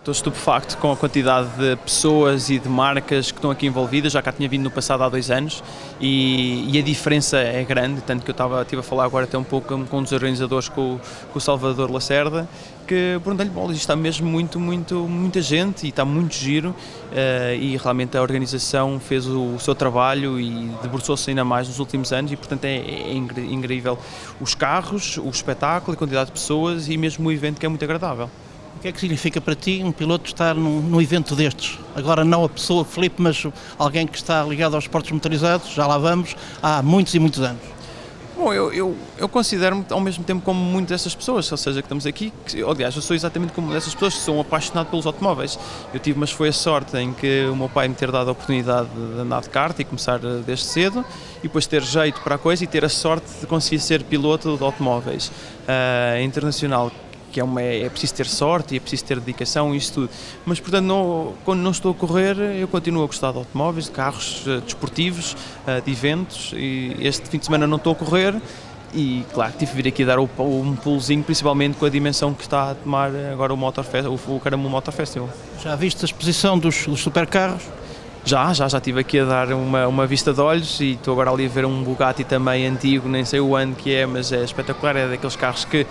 Estou estupefacto com a quantidade de pessoas e de marcas que estão aqui envolvidas. Já cá tinha vindo no passado há 2 anos e a diferença é grande, tanto que eu estive a falar agora até um pouco com um dos organizadores, com o Salvador Lacerda, que perguntei-lhe, bolas, isto está mesmo muita gente e está muito giro, e realmente a organização fez o seu trabalho e debruçou-se ainda mais nos últimos anos e portanto é incrível os carros, o espetáculo, a quantidade de pessoas e mesmo o evento, que é muito agradável. O que é que significa para ti um piloto estar num evento destes? Agora não a pessoa Filipe, mas alguém que está ligado aos esportes motorizados, já lá vamos, há muitos e muitos anos. Bom, eu considero-me ao mesmo tempo como muitas dessas pessoas, ou seja, que estamos aqui, aliás, eu sou exatamente como dessas pessoas que são apaixonadas pelos automóveis. Mas foi a sorte em que o meu pai me ter dado a oportunidade de andar de kart e começar desde cedo, e depois ter jeito para a coisa e ter a sorte de conseguir ser piloto de automóveis internacional. Que é preciso ter sorte e é preciso ter dedicação e isso tudo. Mas, portanto, quando não estou a correr, eu continuo a gostar de automóveis, de carros desportivos, de eventos, e este fim de semana não estou a correr e, claro, tive de vir aqui dar um pulozinho, principalmente com a dimensão que está a tomar agora o Caramulo Motor Festival. Já viste a exposição dos supercarros? Já estive aqui a dar uma vista de olhos e estou agora ali a ver um Bugatti também antigo, nem sei o ano que é, mas é espetacular, é daqueles carros que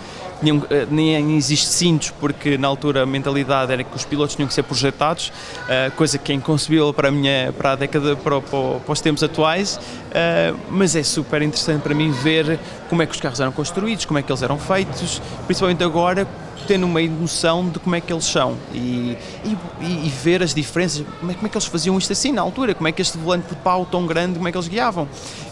nem existe cintos, porque na altura a mentalidade era que os pilotos tinham que ser projetados, coisa que é inconcebível para a década, para os tempos atuais, mas é super interessante para mim ver como é que os carros eram construídos, como é que eles eram feitos, principalmente agora, tendo uma noção de como é que eles são e ver as diferenças, como é que eles faziam isto assim na altura, como é que este volante de pau tão grande, como é que eles guiavam,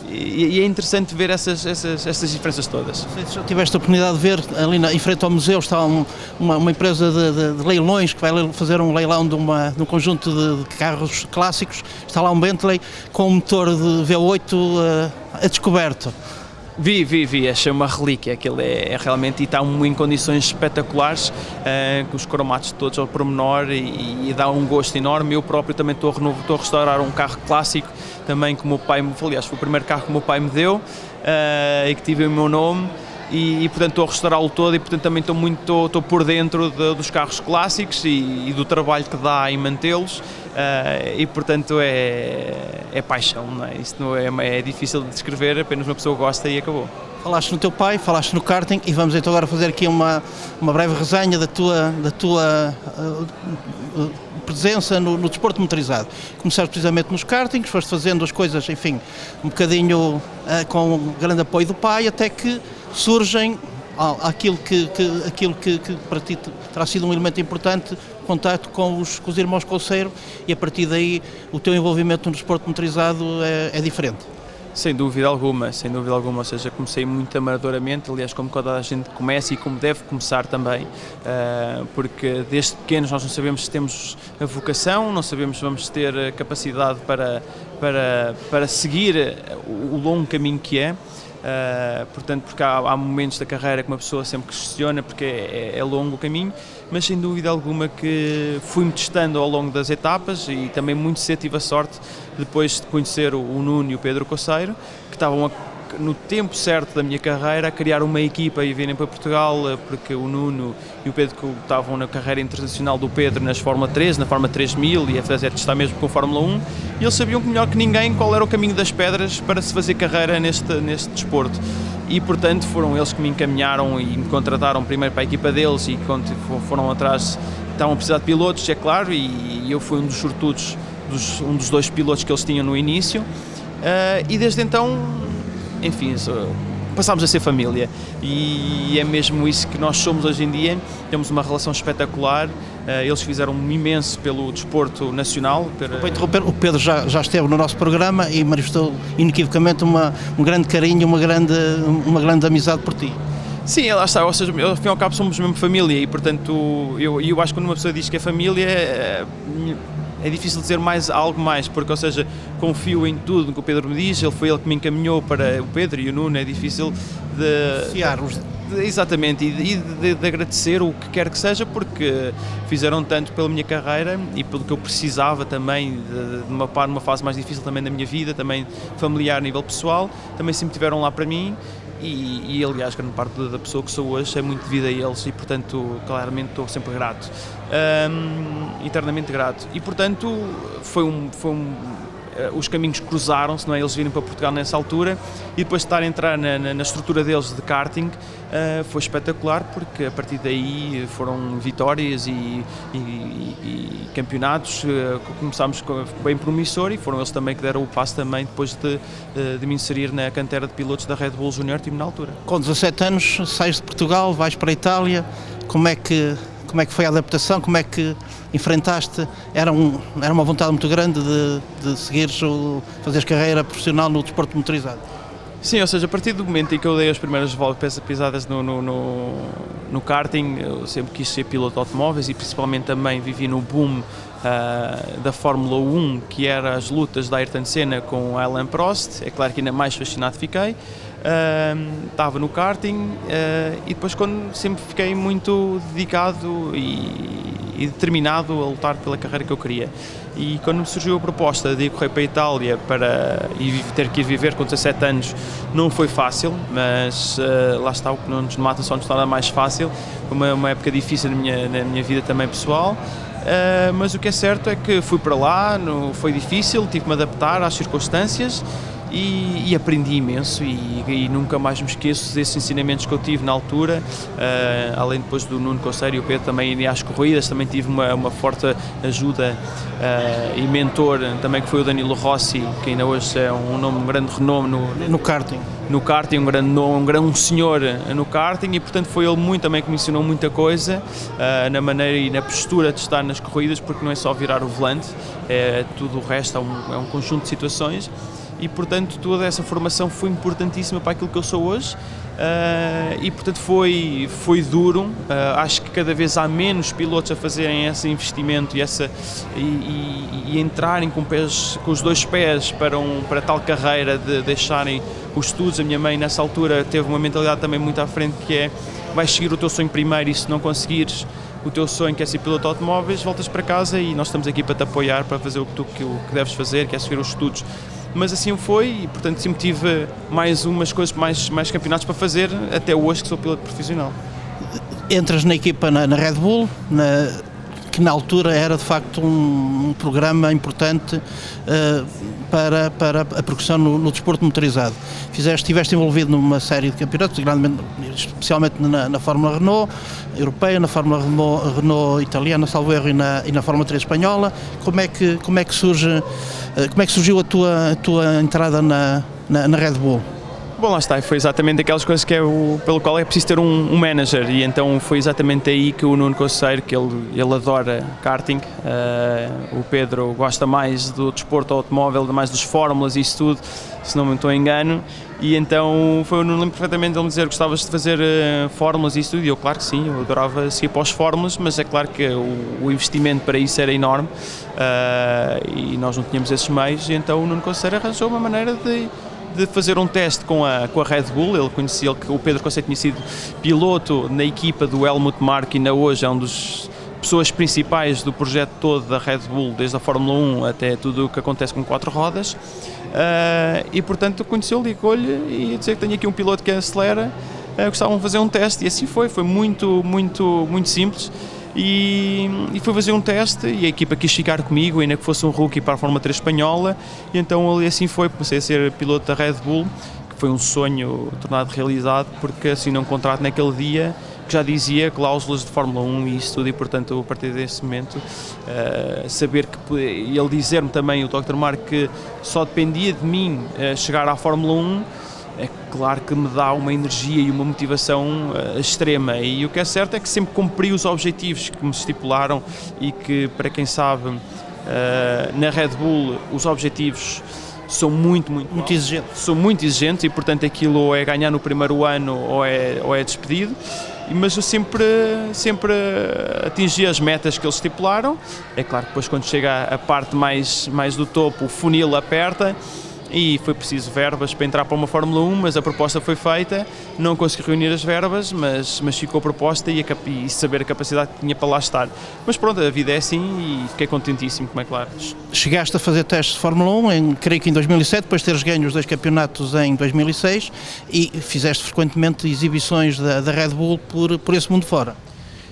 e é interessante ver essas diferenças todas. Já tiveste a oportunidade de ver, ali em frente ao museu está uma empresa de leilões que vai fazer um leilão de um conjunto de carros clássicos, está lá um Bentley com um motor de V8 a descoberto. Vi, achei uma relíquia, aquilo é realmente, e está em condições espetaculares, com os cromatos todos ao pormenor e dá um gosto enorme. Eu próprio também estou a restaurar um carro clássico, também que o meu pai me, aliás, foi o primeiro carro que o meu pai me deu, e que tive o meu nome. E portanto estou a restaurá-lo todo e portanto também estou por dentro dos carros clássicos e do trabalho que dá em mantê-los, e portanto é paixão, não é? Isto não é difícil de descrever, apenas uma pessoa gosta e acabou. Falaste no teu pai, falaste no karting e vamos então agora fazer aqui uma breve resenha da tua presença no desporto motorizado. Começaste precisamente nos kartings, foste fazendo as coisas, enfim, um bocadinho com o grande apoio do pai, até que surgem aquilo que para ti terá sido um elemento importante, o contacto com os irmãos Couceiro, e a partir daí o teu envolvimento no desporto motorizado é diferente. Sem dúvida alguma, ou seja, comecei muito amadoramente, aliás, como toda a gente começa e como deve começar também, porque desde pequenos nós não sabemos se temos a vocação, não sabemos se vamos ter a capacidade para seguir o longo caminho que é. Portanto, porque há momentos da carreira que uma pessoa sempre questiona, porque é longo o caminho, mas sem dúvida alguma que fui-me testando ao longo das etapas e também muito cedo tive a sorte, depois de conhecer o Nuno e o Pedro Couceiro, que estavam no tempo certo da minha carreira a criar uma equipa e virem para Portugal, porque o Nuno e o Pedro estavam na carreira internacional do Pedro nas Fórmula 3, na Fórmula 3000 e a fazer testar mesmo com a Fórmula 1, e eles sabiam melhor que ninguém qual era o caminho das pedras para se fazer carreira neste desporto. E portanto foram eles que me encaminharam e me contrataram primeiro para a equipa deles e foram atrás, estavam a precisar de pilotos, é claro, e eu fui um dos sortudos, um dos 2 pilotos que eles tinham no início, e desde então, enfim, passámos a ser família e é mesmo isso que nós somos hoje em dia. Temos uma relação espetacular, eles fizeram um imenso pelo desporto nacional. Para interromper, o Pedro já esteve no nosso programa e manifestou inequivocamente um grande carinho, uma grande amizade por ti. Sim, lá está, ou seja, ao fim e ao cabo somos mesmo família e portanto eu acho que quando uma pessoa diz que é família é difícil dizer algo mais, porque, ou seja, confio em tudo que o Pedro me diz, foi ele que me encaminhou para o Pedro e o Nuno, é difícil exatamente, e de agradecer o que quer que seja, porque fizeram tanto pela minha carreira e pelo que eu precisava também, numa fase mais difícil também da minha vida, também familiar a nível pessoal, também sempre estiveram lá para mim. aliás, grande parte da pessoa que sou hoje é muito devido a eles e, portanto, claramente estou sempre grato, eternamente grato. E, portanto, os caminhos cruzaram-se, não é? Eles virem para Portugal nessa altura e depois de estar a entrar na estrutura deles de karting, foi espetacular, porque a partir daí foram vitórias e campeonatos. Começámos bem promissor e foram eles também que deram o passo também depois de me inserir na cantera de pilotos da Red Bull Junior Team na altura. Com 17 anos sais de Portugal, vais para a Itália, como é que foi a adaptação, como é que enfrentaste? Era uma vontade muito grande de seguires fazeres carreira profissional no desporto motorizado? Sim, ou seja, a partir do momento em que eu dei as primeiras pisadas no karting, eu sempre quis ser piloto de automóveis e principalmente também vivi no boom da Fórmula 1, que era as lutas da Ayrton Senna com Alain Prost. É claro que ainda mais fascinado fiquei. Estava no karting e depois sempre fiquei muito dedicado e determinado a lutar pela carreira que eu queria. E quando me surgiu a proposta de ir correr para a Itália e ter que ir viver com 17 anos, não foi fácil, mas lá está, o que não nos mata só nos torna mais fácil. Foi uma época difícil na minha vida também pessoal. Mas o que é certo é que fui para lá, foi difícil, tive que me adaptar às circunstâncias e aprendi imenso e nunca mais me esqueço desses ensinamentos que eu tive na altura, além depois do Nuno Conceiro e o Pedro também às corridas, também tive uma forte ajuda e mentor também, que foi o Danilo Rossi, que ainda hoje é um grande renome no karting. No karting, um grande senhor no karting, e portanto foi ele também que me ensinou muita coisa na maneira e na postura de estar nas corridas, porque não é só virar o volante, tudo o resto é um conjunto de situações. E, portanto, toda essa formação foi importantíssima para aquilo que eu sou hoje e, portanto, foi duro. Acho que cada vez há menos pilotos a fazerem esse investimento e entrarem com os dois pés para tal carreira de deixarem os estudos. A minha mãe, nessa altura, teve uma mentalidade também muito à frente, que é: vais seguir o teu sonho primeiro e, se não conseguires o teu sonho, que é ser piloto de automóveis, voltas para casa e nós estamos aqui para te apoiar, para fazer o que deves fazer, que é seguir os estudos. Mas assim foi e, portanto, sempre tive mais umas coisas, mais campeonatos para fazer, até hoje que sou piloto profissional. Entras na equipa na Red Bull, que na altura era de facto um programa importante para a progressão no desporto motorizado. Estiveste envolvido numa série de campeonatos, especialmente na Fórmula Renault europeia, na Fórmula Renault italiana, salvo erro, e na Fórmula 3 espanhola. Como é que surgiu a tua entrada na Red Bull? Bom, lá está, foi exatamente aquelas coisas pelo qual é preciso ter um manager, e então foi exatamente aí que o Nuno Conceiro, que ele adora karting, o Pedro gosta mais do desporto automóvel, mais dos fórmulas e isso tudo, se não me estou engano, e então eu não lembro perfeitamente ele me dizer: gostavas de fazer fórmulas e isso tudo, e eu, claro que sim, eu adorava seguir para os fórmulas, mas é claro que o investimento para isso era enorme e nós não tínhamos esses meios, e então o Nuno Conceiro arranjou uma maneira de fazer um teste com a Red Bull. Ele conhecia que o Pedro Conceiro tinha sido piloto na equipa do Helmut Marko, e ainda hoje é um dos pessoas principais do projeto todo da Red Bull, desde a Fórmula 1 até tudo o que acontece com 4 rodas, e portanto conheceu-o, ligou-lhe e dizer que tenho aqui um piloto que acelera, gostavam de fazer um teste, e assim foi muito, muito, muito simples. E fui fazer um teste e a equipa quis ficar comigo, ainda que fosse um rookie, para a Fórmula 3 espanhola, e então assim foi, comecei a ser piloto da Red Bull, que foi um sonho tornado realidade, porque assinei um contrato naquele dia que já dizia cláusulas de Fórmula 1 e isso tudo, e portanto a partir desse momento saber que ele dizer-me também, o Dr. Marko, que só dependia de mim chegar à Fórmula 1, é claro que me dá uma energia e uma motivação extrema, e o que é certo é que sempre cumpri os objetivos que me estipularam, e que, para quem sabe, na Red Bull os objetivos são muito exigentes. São muito exigentes, e portanto aquilo ou é ganhar no primeiro ano ou é despedido, mas eu sempre atingi as metas que eles estipularam. É claro que depois, quando chega a parte mais do topo, o funil aperta, e foi preciso verbas para entrar para uma Fórmula 1, mas a proposta foi feita, não consegui reunir as verbas, mas ficou a proposta e saber a capacidade que tinha para lá estar. Mas pronto, a vida é assim e fiquei contentíssimo, como é claro. Chegaste a fazer testes de Fórmula 1, creio que em 2007, depois de teres ganho os 2 campeonatos em 2006, e fizeste frequentemente exibições da Red Bull por esse mundo fora.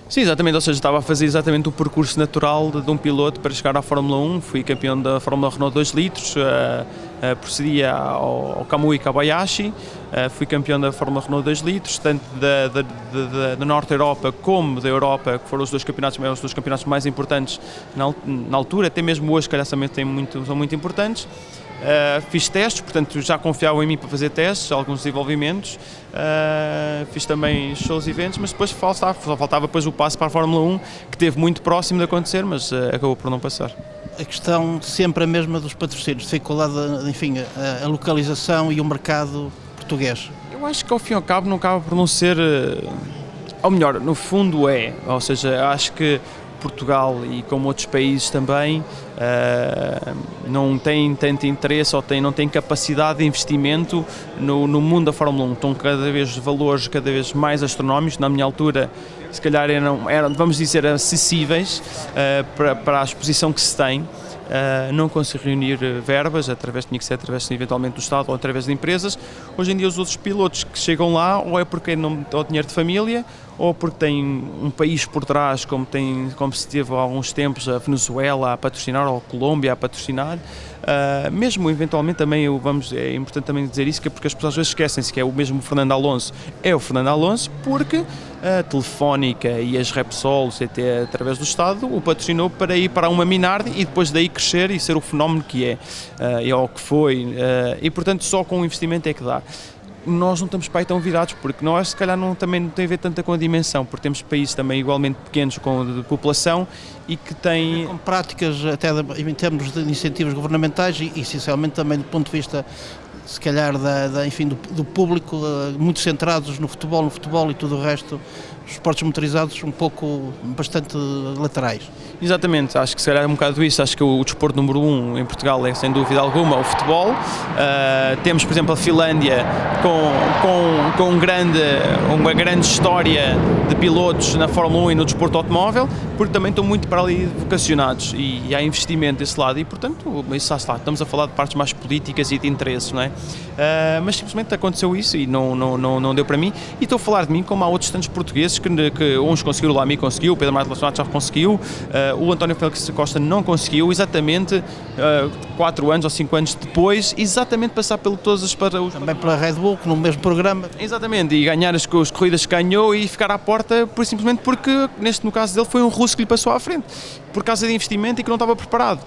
Sim, exatamente, ou seja, estava a fazer exatamente o percurso natural de um piloto para chegar à Fórmula 1, fui campeão da Fórmula Renault 2 litros, procedia ao Kamui Kobayashi, fui campeão da Fórmula Renault 2 litros, tanto da Norte Europa como da Europa, que foram os 2 campeonatos mais importantes na altura, até mesmo hoje, calhar, também são muito importantes. Fiz testes, portanto já confiavam em mim para fazer testes, alguns desenvolvimentos, fiz também shows e eventos, mas depois só faltava depois o passo para a Fórmula 1, que esteve muito próximo de acontecer, mas acabou por não passar. A questão sempre a mesma dos patrocínios, dificuldade, enfim, a localização e o mercado português. Eu acho que ao fim e ao cabo não acaba por não ser, ou melhor, no fundo ou seja, acho que Portugal e como outros países também não têm tanto interesse ou não têm capacidade de investimento no mundo da Fórmula 1. Estão cada vez valores cada vez mais astronómicos. Na minha altura, se calhar eram vamos dizer, acessíveis para a exposição que se tem. Não consigo reunir verbas, tinha que ser através eventualmente do Estado ou através de empresas. Hoje em dia os outros pilotos que chegam lá ou é porque não têm dinheiro de família ou porque têm um país por trás, como se teve há alguns tempos a Venezuela a patrocinar ou a Colômbia a patrocinar. Mesmo eventualmente também é importante também dizer isso, que é porque as pessoas às vezes esquecem-se que é o mesmo Fernando Alonso, porque a Telefónica e as Repsol, até através do Estado, o patrocinou para ir para uma Minardi e depois daí crescer e ser o fenómeno que é o que foi, e portanto só com o investimento é que dá. Nós não estamos para aí tão virados, porque nós se calhar também não tem a ver tanta com a dimensão, porque temos países também igualmente pequenos de população e que têm... Com práticas até em termos de incentivos governamentais e essencialmente também do ponto de vista, se calhar, enfim, do público, muito centrados no futebol e tudo o resto, os esportes motorizados bastante laterais. Exatamente, acho que se calhar é um bocado isso. Acho que o desporto número 1 em Portugal é sem dúvida alguma o futebol. Temos, por exemplo, a Finlândia com uma grande história de pilotos na Fórmula 1 e no desporto automóvel, porque também estão muito para ali vocacionados e há investimento desse lado e, portanto, isso está. Estamos a falar de partes mais políticas e de interesses, não é? Mas simplesmente aconteceu isso e não deu para mim. E estou a falar de mim como há outros tantos portugueses que uns conseguiram, o Lamy conseguiu, o Pedro Martins já conseguiu, o António Félix Costa não conseguiu, exatamente 4 anos ou 5 anos depois, exatamente passar pelo todos os... Também pela Red Bull, no mesmo programa. Exatamente, e ganhar as corridas que ganhou e ficar à porta, simplesmente porque, no caso dele, foi um russo que lhe passou à frente, por causa de investimento e que não estava preparado.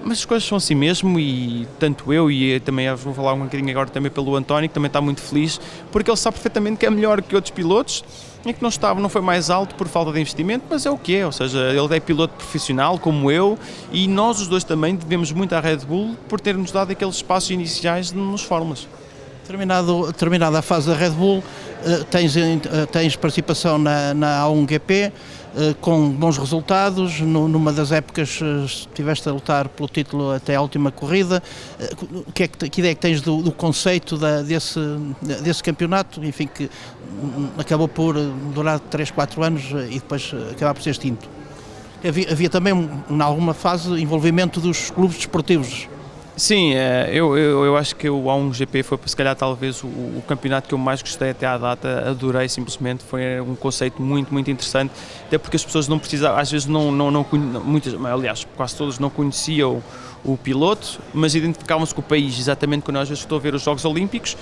Mas as coisas são assim mesmo e tanto eu e também vou falar um bocadinho agora também pelo António, que também está muito feliz, porque ele sabe perfeitamente que é melhor que outros pilotos e que não foi mais alto por falta de investimento, mas é o que é, ou seja, ele é piloto profissional como eu e nós os dois também devemos muito à Red Bull por ter-nos dado aqueles espaços iniciais nos Fórmulas. Terminada a fase da Red Bull, tens participação na A1GP, com bons resultados. Numa das épocas estiveste a lutar pelo título até a última corrida. Que ideia é que tens do conceito desse campeonato, enfim, que acabou por durar 3, 4 anos e depois acabar por ser extinto? Havia também, em alguma fase, envolvimento dos clubes desportivos. Sim, eu acho que o A1GP foi, se calhar, talvez o campeonato que eu mais gostei até à data, adorei simplesmente, foi um conceito muito, muito interessante, até porque as pessoas não precisavam, às vezes aliás, quase todas não conheciam o piloto, mas identificavam-se com o país, exatamente quando eu às vezes estou a ver os Jogos Olímpicos,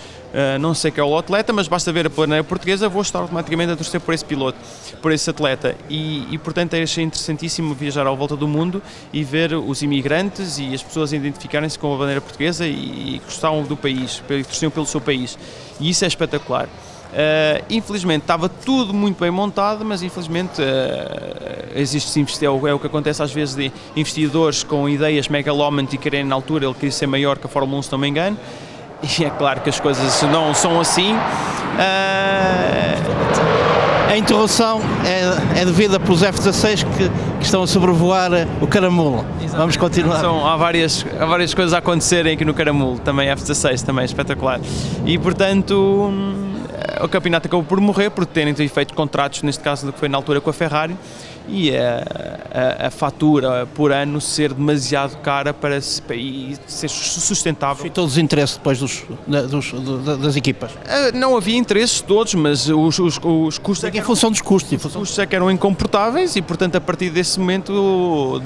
não sei quem é o atleta, mas basta ver a planeira portuguesa, vou estar automaticamente a torcer por esse piloto, por esse atleta, e portanto achei interessantíssimo viajar à volta do mundo e ver os imigrantes e as pessoas identificarem-se com a bandeira portuguesa e gostavam do país, torciam pelo seu país, e isso é espetacular. Infelizmente estava tudo muito bem montado, mas infelizmente existe, é o que acontece às vezes de investidores com ideias megalómanas e querem na altura ele queria ser maior que a Fórmula 1, se não me engano, e é claro que as coisas não são assim. A interrupção é devida pelos F-16 que estão a sobrevoar o Caramulo. Vamos continuar. Há várias coisas a acontecerem aqui no Caramulo, também F-16, também espetacular. E portanto o campeonato acabou por morrer por terem feito contratos, neste caso que foi na altura com a Ferrari, e a fatura por ano ser demasiado cara para ser sustentável. E todos os interesses depois das equipas? Não havia interesses todos, mas os custos... Em função dos custos. Os custos é que eram incomportáveis e, portanto, a partir desse momento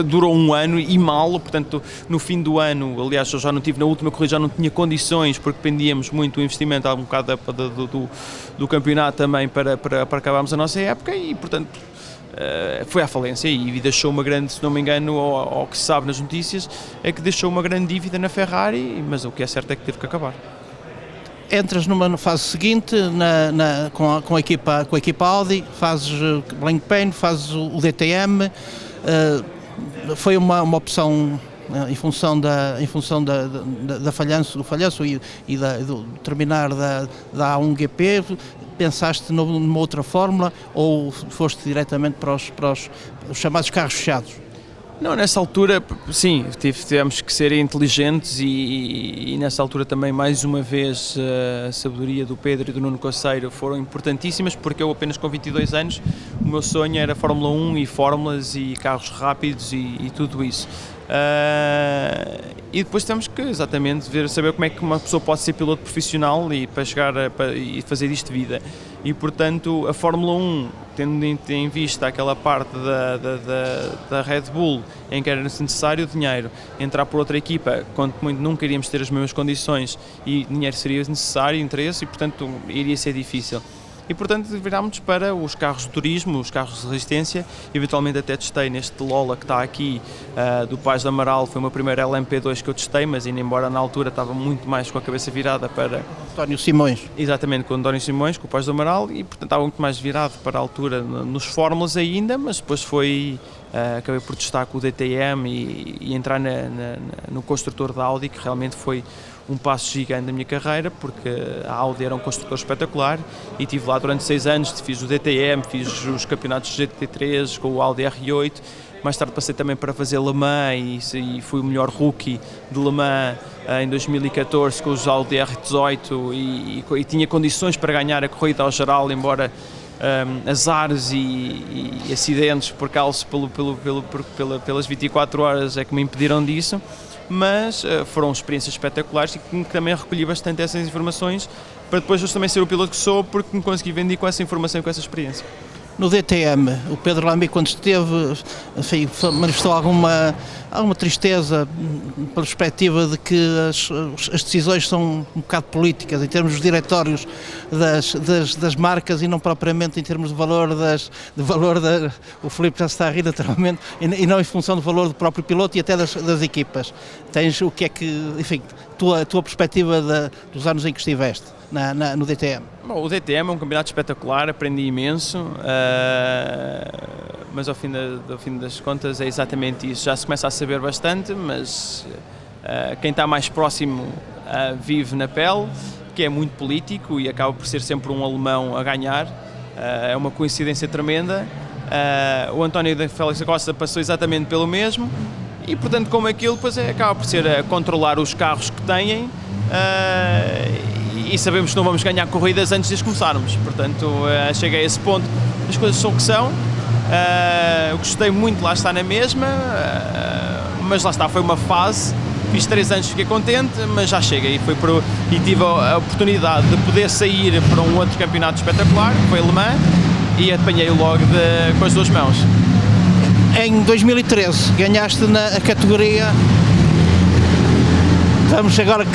durou um ano e mal, portanto, no fim do ano, aliás, eu já não tive na última corrida, já não tinha condições, porque dependíamos muito do investimento, um bocado do campeonato também para acabarmos a nossa época e, portanto, foi à falência e deixou uma grande, se não me engano, ao que se sabe nas notícias, é que deixou uma grande dívida na Ferrari, mas o que é certo é que teve que acabar. Entras numa fase seguinte com a equipa Audi, fazes Blancpain, fazes o DTM, foi uma opção em função do falhanço e do terminar da A1GP. Pensaste numa outra fórmula ou foste diretamente para os chamados carros fechados? Não, nessa altura, sim, tivemos que ser inteligentes e nessa altura também, mais uma vez, a sabedoria do Pedro e do Nuno Coceiro foram importantíssimas, porque eu apenas com 22 anos, o meu sonho era Fórmula 1 e fórmulas e carros rápidos e tudo isso. E depois temos que exatamente saber como é que uma pessoa pode ser piloto profissional e para chegar e fazer disto vida. E portanto a Fórmula 1, tendo em vista aquela parte da Red Bull em que era necessário dinheiro, entrar por outra equipa, quanto muito nunca iríamos ter as mesmas condições e dinheiro seria necessário, interesse, e portanto iria ser difícil. E portanto virámos para os carros de turismo, os carros de resistência, eventualmente até testei neste Lola que está aqui, do Paz de Amaral, foi o meu primeiro LMP2 que eu testei, mas ainda embora na altura estava muito mais com a cabeça virada para... António Simões. Exatamente, com o António Simões, com o Paz de Amaral, e portanto estava muito mais virado para a altura nos fórmulas ainda, mas depois acabei por testar com o DTM e entrar no construtor da Audi, que realmente foi um passo gigante na minha carreira, porque a Audi era um construtor espetacular e estive lá durante 6 anos, fiz o DTM, fiz os campeonatos GT3 com o Audi R8, mais tarde passei também para fazer Le Mans e fui o melhor rookie de Le Mans em 2014 com os Audi R18 e tinha condições para ganhar a corrida ao geral, embora azares e acidentes por causa pelas 24 horas é que me impediram disso. Mas foram experiências espetaculares e que também recolhi bastante essas informações para depois eu também ser o piloto que sou, porque me consegui vender com essa informação e com essa experiência. No DTM, o Pedro Lamy, quando esteve, enfim, manifestou alguma tristeza pela perspectiva de que as decisões são um bocado políticas em termos dos diretórios das marcas e não propriamente em termos de valor o Filipe já está a rir naturalmente, e não em função do valor do próprio piloto e até das equipas. Tens o que é que, enfim, a tua perspectiva dos anos em que estiveste no DTM? Bom, o DTM é um campeonato espetacular, aprendi imenso, mas ao fim das contas é exatamente isso. Já se começa a saber bastante, mas quem está mais próximo vive na pele, que é muito político e acaba por ser sempre um alemão a ganhar. É uma coincidência tremenda. O António Félix da Costa passou exatamente pelo mesmo e, portanto, como aquilo, depois acaba por ser controlar os carros que têm. E sabemos que não vamos ganhar corridas antes de as começarmos, portanto cheguei a esse ponto, as coisas são o que são, gostei muito, lá está na mesma, mas lá está, foi uma fase, fiz 3 anos, fiquei contente, mas já chega e tive a oportunidade de poder sair para um outro campeonato espetacular, que foi Le Mans, e apanhei-o logo com as 2 mãos. Em 2013 ganhaste na categoria, vamos agora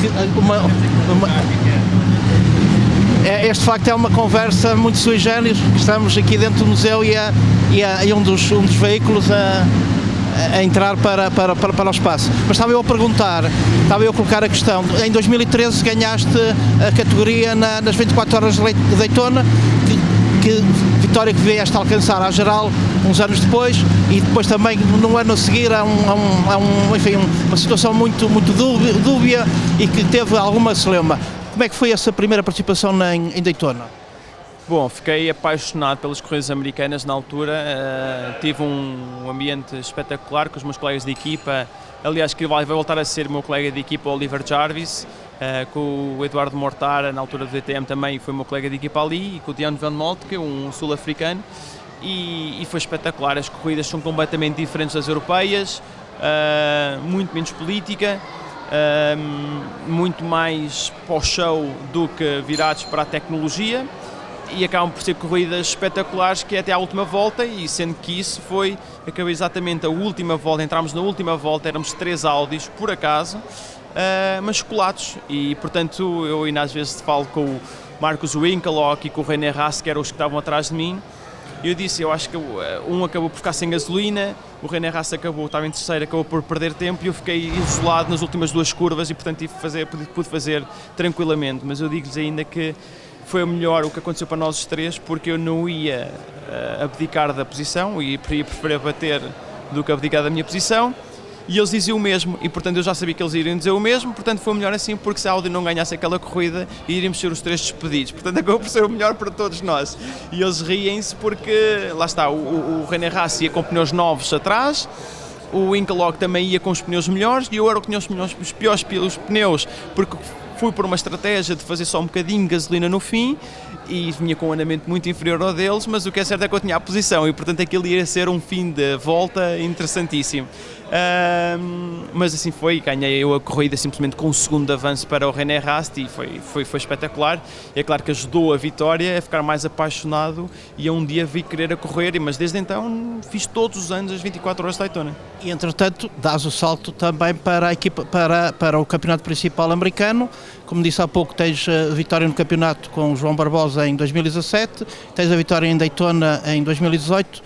este de facto é uma conversa muito sui generis, estamos aqui dentro do museu e um dos veículos a entrar para o espaço. Mas estava eu a colocar a questão, em 2013 ganhaste a categoria nas 24 horas de Daytona, que vitória que vieste a alcançar à geral uns anos depois, e depois também no ano a seguir enfim, uma situação muito dúbia e que teve alguma celeuma. Como é que foi essa primeira participação em Daytona? Bom, fiquei apaixonado pelas corridas americanas na altura, tive um ambiente espetacular com os meus colegas de equipa, aliás que vai voltar a ser o meu colega de equipa, o Oliver Jarvis, com o Eduardo Mortara, na altura do DTM também foi o meu colega de equipa ali, e com o Diane Van Moltke, um sul-africano, e foi espetacular. As corridas são completamente diferentes das europeias, muito menos política, muito mais pós-show do que virados para a tecnologia, e acabam por ser corridas espetaculares que é até à última volta, e sendo que isso acabou exatamente a última volta, entramos na última volta, éramos 3 Audis por acaso, mas colados, e portanto eu ainda às vezes falo com o Marcus Winkelhock e com o René Rast, que eram os que estavam atrás de mim, e eu disse, eu acho que um acabou por ficar sem gasolina, o René Rast estava em terceiro, acabou por perder tempo, e eu fiquei isolado nas últimas 2 curvas e portanto pude fazer tranquilamente, mas eu digo-lhes ainda que foi o melhor o que aconteceu para nós os 3, porque eu não ia abdicar da posição, e ia preferir bater do que abdicar da minha posição, e eles diziam o mesmo, e portanto eu já sabia que eles iriam dizer o mesmo, portanto foi melhor assim, porque se a Audi não ganhasse aquela corrida, iríamos ser os 3 despedidos, portanto acabou por ser o melhor para todos nós. E eles riem-se porque, lá está, o René Rast ia com pneus novos atrás, o Winkelhock também ia com os pneus melhores, e eu era que tinha os piores pneus, porque fui por uma estratégia de fazer só um bocadinho de gasolina no fim, e vinha com um andamento muito inferior ao deles, mas o que é certo é que eu tinha a posição, e portanto aquilo ia ser um fim de volta interessantíssimo. Mas assim foi, ganhei eu a corrida simplesmente com um segundo de avanço para o René Rast, e foi espetacular. E é claro que ajudou a vitória a ficar mais apaixonado, e a um dia vi querer a correr, mas desde então fiz todos os anos as 24 horas de Daytona. E entretanto dás o salto também para a equipa, para o campeonato principal americano. Como disse há pouco, tens a vitória no campeonato com o João Barbosa em 2017, tens a vitória em Daytona em 2018.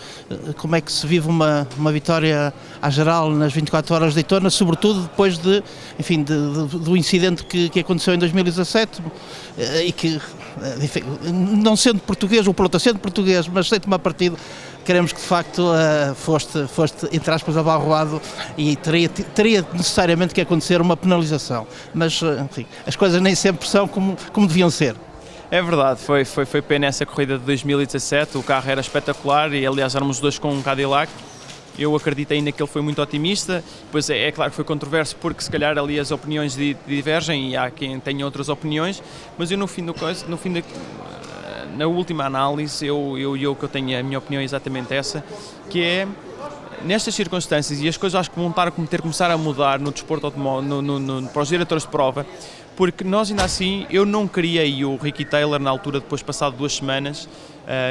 Como é que se vive uma vitória à geral nas 24 horas de Daytona, sobretudo depois do incidente que aconteceu em 2017, e que, enfim, não sendo português, ou pelota sendo português, mas sem tomar partido, queremos que de facto foste, entre aspas, abarroado, e teria necessariamente que acontecer uma penalização, mas enfim, as coisas nem sempre são como deviam ser. É verdade, foi pena essa corrida de 2017, o carro era espetacular, e aliás éramos 2 com um Cadillac. Eu acredito ainda que ele foi muito otimista, pois é claro que foi controverso, porque se calhar ali as opiniões divergem, e há quem tenha outras opiniões, mas eu na última análise, que eu tenho a minha opinião é exatamente essa, que é, nestas circunstâncias, e as coisas acho que vão começar a mudar no desporto automóvel, para os diretores de prova, porque nós ainda assim, eu não queria, e o Ricky Taylor na altura, depois passado 2 semanas,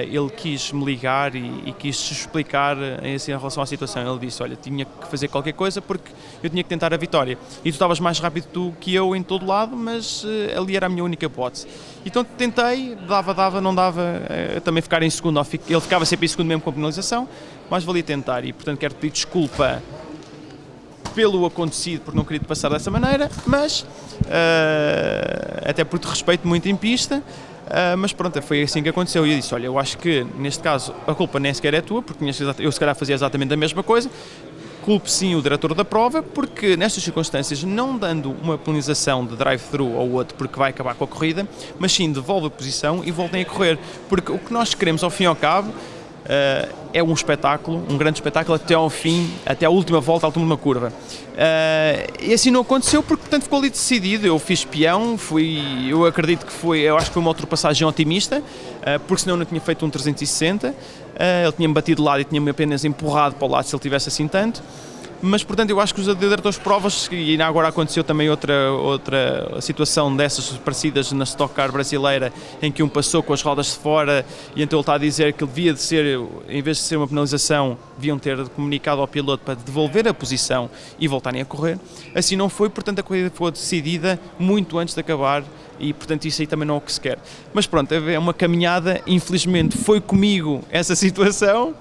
ele quis me ligar e quis explicar assim, em relação à situação. Ele disse, olha, tinha que fazer qualquer coisa porque eu tinha que tentar a vitória, e tu estavas mais rápido que eu em todo lado, mas ali era a minha única hipótese. Então tentei, dava, não dava, também ficar em segundo, ele ficava sempre em segundo mesmo com a penalização, mas valia tentar, e portanto quero pedir desculpa pelo acontecido, porque não queria te passar dessa maneira, mas até porque te respeito muito em pista, mas pronto, foi assim que aconteceu, e eu disse, olha, eu acho que neste caso a culpa nem sequer é tua, porque eu se calhar fazia exatamente a mesma coisa, culpe sim o diretor da prova, porque nestas circunstâncias, não dando uma penalização de drive-thru ao outro, porque vai acabar com a corrida, mas sim devolve a posição e voltem a correr, porque o que nós queremos ao fim e ao cabo é um espetáculo, um grande espetáculo até ao fim, até a última volta, a última curva. E assim não aconteceu, porque portanto ficou ali decidido. Eu fiz peão, eu acredito que eu acho que foi uma ultrapassagem otimista, porque senão eu não tinha feito um 360, ele tinha-me batido de lado e tinha-me apenas empurrado para o lado se ele tivesse assim tanto. Mas, portanto, eu acho que os diretores de provas, e ainda agora aconteceu também outra situação dessas parecidas na Stock Car brasileira, em que um passou com as rodas de fora, e então ele está a dizer que ele devia de ser, em vez de ser uma penalização, deviam ter comunicado ao piloto para devolver a posição e voltarem a correr. Assim não foi, portanto a corrida foi decidida muito antes de acabar, e portanto isso aí também não é o que se quer. Mas pronto, é uma caminhada, infelizmente foi comigo essa situação,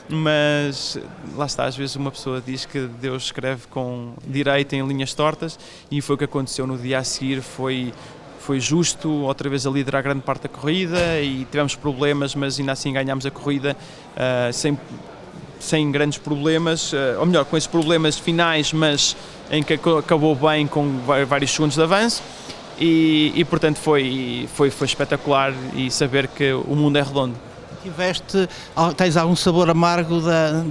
mas lá está, às vezes uma pessoa diz que Deus escreve com direito em linhas tortas, e foi o que aconteceu no dia a seguir. Foi justo, outra vez a liderar grande parte da corrida, e tivemos problemas, mas ainda assim ganhámos a corrida sem grandes problemas, ou melhor, com esses problemas finais, mas em que acabou bem com vários segundos de avanço. portanto foi espetacular e saber que o mundo é redondo. Tens algum sabor amargo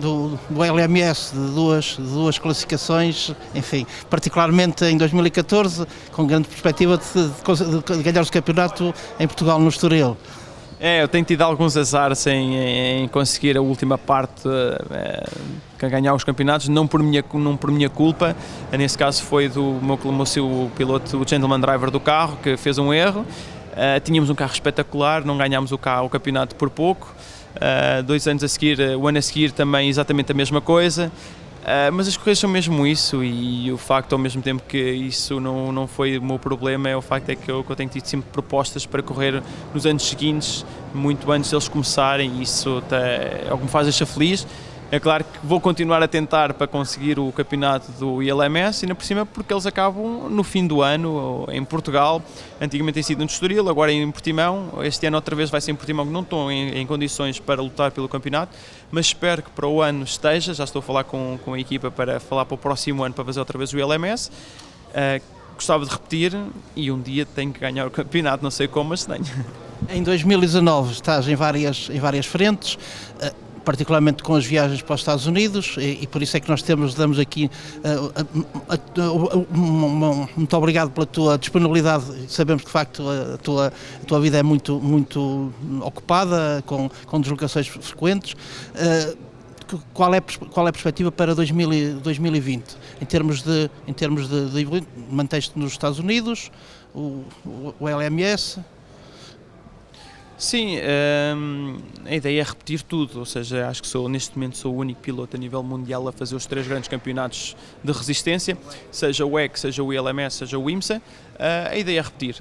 do LMS, de duas classificações, enfim, particularmente em 2014, com grande perspectiva de ganhar o campeonato em Portugal, no Estoril. Eu tenho tido alguns azares em conseguir a última parte, ganhar os campeonatos, não por minha culpa. Nesse caso foi do meu piloto, o gentleman driver do carro, que fez um erro. Tínhamos um carro espetacular, não ganhámos o campeonato por pouco. 2 anos a seguir, o ano a seguir também exatamente a mesma coisa. Mas as corridas são mesmo isso, e o facto, ao mesmo tempo que isso não foi o meu problema, é o facto é que eu tenho tido sempre propostas para correr nos anos seguintes, muito antes deles começarem, e isso é o que me faz achar feliz. É claro que vou continuar a tentar para conseguir o campeonato do ILMS, e ainda por cima porque eles acabam no fim do ano em Portugal. Antigamente tem sido no Estoril, agora em Portimão. Este ano outra vez vai ser em Portimão, que não estou em condições para lutar pelo campeonato, mas espero que para o ano esteja. Já estou a falar com a equipa para falar para o próximo ano, para fazer outra vez o ILMS. Gostava de repetir e um dia tenho que ganhar o campeonato, não sei como, mas tenho. Em 2019 estás em várias frentes, particularmente com as viagens para os Estados Unidos, e por isso é que nós damos aqui muito obrigado pela tua disponibilidade. Sabemos que de facto a tua vida é muito ocupada, com deslocações frequentes. Qual é a perspectiva para 2020? Em termos de manteste nos Estados Unidos, o LMS? Sim, a ideia é repetir tudo, ou seja, acho que neste momento sou o único piloto a nível mundial a fazer os 3 grandes campeonatos de resistência, seja o WEC, seja o ILMS, seja o IMSA. A ideia é repetir.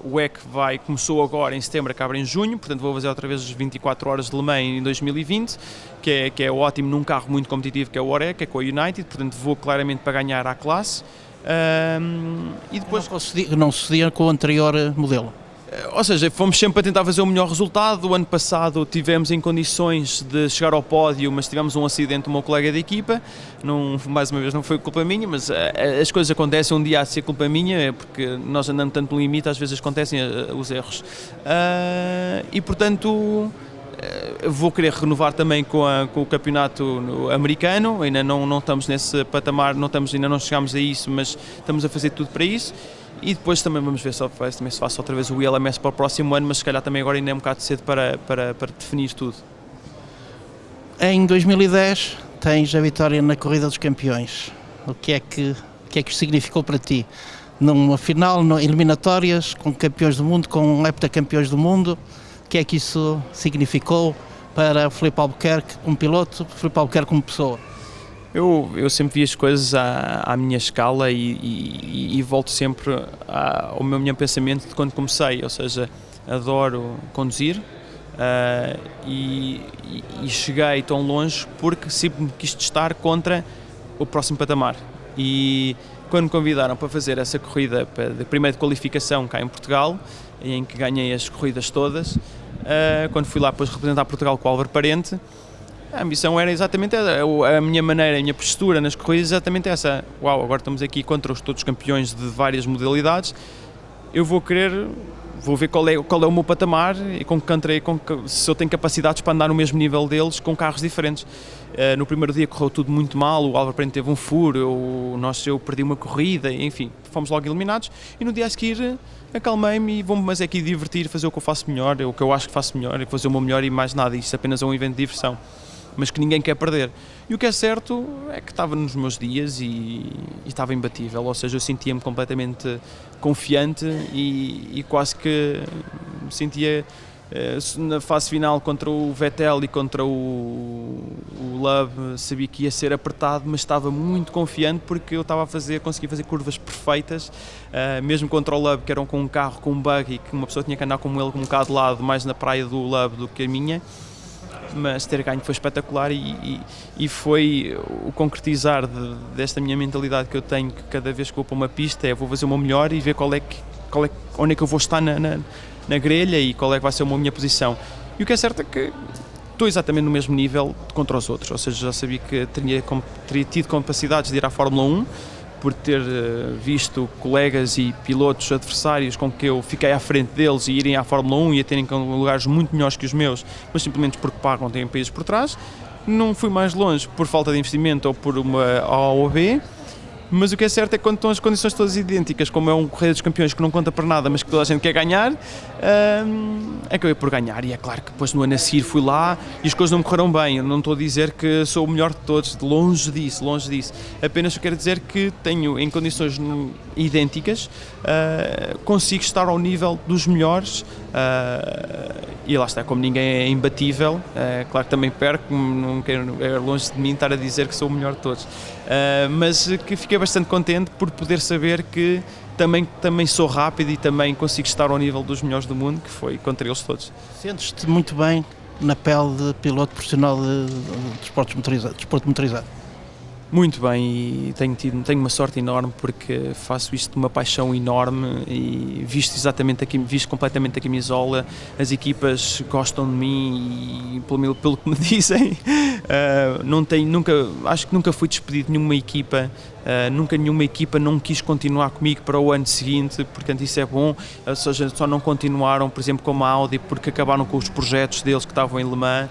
O WEC começou agora em setembro, acaba em junho, portanto vou fazer outra vez as 24 horas de Le Mans em 2020, que é ótimo num carro muito competitivo, que é o OREC, que é com a United, portanto vou claramente para ganhar a classe. E depois não sucedia com o anterior modelo? Ou seja, fomos sempre a tentar fazer o melhor resultado. O ano passado tivemos em condições de chegar ao pódio, mas tivemos um acidente do meu colega de equipa. Mais uma vez, não foi culpa minha, mas as coisas acontecem. Um dia há de ser culpa minha, porque nós andamos tanto no limite, às vezes acontecem os erros. E portanto, vou querer renovar também com o campeonato americano. Ainda não estamos nesse patamar, ainda não chegámos a isso, mas estamos a fazer tudo para isso. E depois também vamos ver se faço outra vez o ILMS para o próximo ano, mas se calhar também agora ainda é um bocado cedo para definir tudo. Em 2010 tens a vitória na Corrida dos Campeões. O que é que isso significou para ti? Numa final, eliminatórias, com campeões do mundo, com heptacampeões do mundo, o que é que isso significou para o Filipe Albuquerque como piloto, Filipe Albuquerque como pessoa? Eu sempre vi as coisas à minha escala e volto sempre ao meu pensamento de quando comecei, ou seja, adoro conduzir e cheguei tão longe porque sempre me quis testar contra o próximo patamar. E quando me convidaram para fazer essa corrida de primeira de qualificação cá em Portugal, em que ganhei as corridas todas, quando fui lá depois representar Portugal com o Álvaro Parente, a ambição era exatamente essa, a minha maneira, a minha postura nas corridas é exatamente essa. Uau, agora estamos aqui contra todos os campeões de várias modalidades, eu vou ver qual é o meu patamar e se eu tenho capacidades para andar no mesmo nível deles com carros diferentes. No primeiro dia correu tudo muito mal, o Álvaro Parente teve um furo, eu perdi uma corrida, enfim, fomos logo eliminados, e no dia a seguir acalmei-me e vou-me aqui divertir, fazer o que eu faço melhor, o que eu acho que faço melhor, e fazer o meu melhor e mais nada, isso apenas é um evento de diversão, mas que ninguém quer perder. E o que é certo é que estava nos meus dias e estava imbatível, ou seja, eu sentia-me completamente confiante e quase que me sentia na fase final contra o Vettel e contra o Loeb, sabia que ia ser apertado, mas estava muito confiante porque eu conseguia fazer curvas perfeitas, mesmo contra o Loeb, que eram com um carro com um buggy, que uma pessoa tinha que andar como ele, com um bocado de lado, mais na praia do Loeb do que a minha. Mas ter ganho foi espetacular e foi o concretizar desta minha mentalidade que eu tenho, que cada vez que vou para uma pista vou fazer o meu melhor e ver onde é que eu vou estar na grelha e qual é que vai ser a minha posição. E o que é certo é que estou exatamente no mesmo nível contra os outros, ou seja, já sabia que teria tido capacidades de ir à Fórmula 1, por ter visto colegas e pilotos adversários com que eu fiquei à frente deles e irem à Fórmula 1 e a terem lugares muito melhores que os meus, mas simplesmente porque pagam, têm países por trás. Não fui mais longe por falta de investimento ou por uma A ou B, mas o que é certo é que quando estão as condições todas idênticas, como é um Correia dos Campeões que não conta para nada, mas que toda a gente quer ganhar, acabei por ganhar. E é claro que depois no ano a seguir fui lá e as coisas não me correram bem. Eu não estou a dizer que sou o melhor de todos, longe disso, longe disso. Apenas eu quero dizer que tenho, em condições idênticas, consigo estar ao nível dos melhores. E lá está, como ninguém é imbatível, claro que também perco, não quero, é longe de mim estar a dizer que sou o melhor de todos, mas que fiquei bastante contente por poder saber que também sou rápido e também consigo estar ao nível dos melhores do mundo, que foi contra eles todos. Sentes-te muito bem na pele de piloto profissional de desporto motorizado? Muito bem, e tenho uma sorte enorme porque faço isto de uma paixão enorme e visto completamente a camisola, as equipas gostam de mim e pelo que me dizem, acho que nunca fui despedido de nenhuma equipa, nunca nenhuma equipa não quis continuar comigo para o ano seguinte, portanto isso é bom, ou seja, só não continuaram, por exemplo, como a Audi, porque acabaram com os projetos deles que estavam em Le Mans.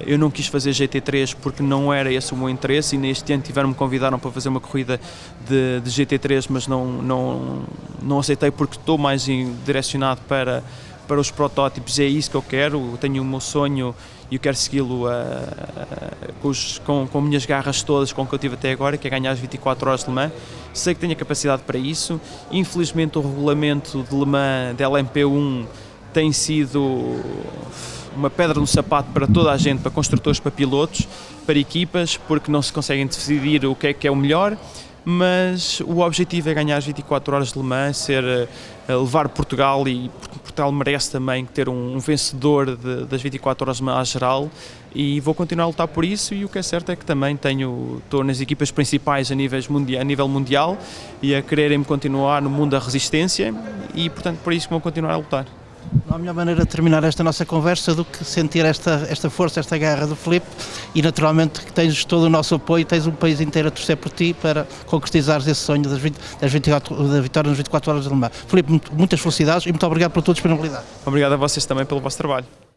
Eu não quis fazer GT3 porque não era esse o meu interesse e neste ano me convidaram para fazer uma corrida de GT3, mas não aceitei porque estou mais direcionado para os protótipos, é isso que eu quero, eu tenho o meu sonho e eu quero segui-lo com minhas garras todas, com o que eu tive até agora, que é ganhar as 24 horas de Le Mans. Sei que tenho a capacidade para isso, infelizmente o regulamento de Le Mans da LMP1 tem sido uma pedra no sapato para toda a gente, para construtores, para pilotos, para equipas, porque não se conseguem decidir o que é o melhor, mas o objetivo é ganhar as 24 horas de Le Mans, levar Portugal, e Portugal merece também ter um vencedor das 24 horas de Le Mans geral, e vou continuar a lutar por isso. E o que é certo é que também estou nas equipas principais a nível mundial e a quererem-me continuar no mundo da resistência, e portanto por isso que vou continuar a lutar. Não há melhor maneira de terminar esta nossa conversa do que sentir esta força, esta garra do Filipe, e naturalmente que tens todo o nosso apoio, tens um país inteiro a torcer por ti para concretizares esse sonho da vitória nas 24 horas de Le Mans. Filipe, muitas felicidades e muito obrigado pela tua disponibilidade. Obrigado a vocês também pelo vosso trabalho.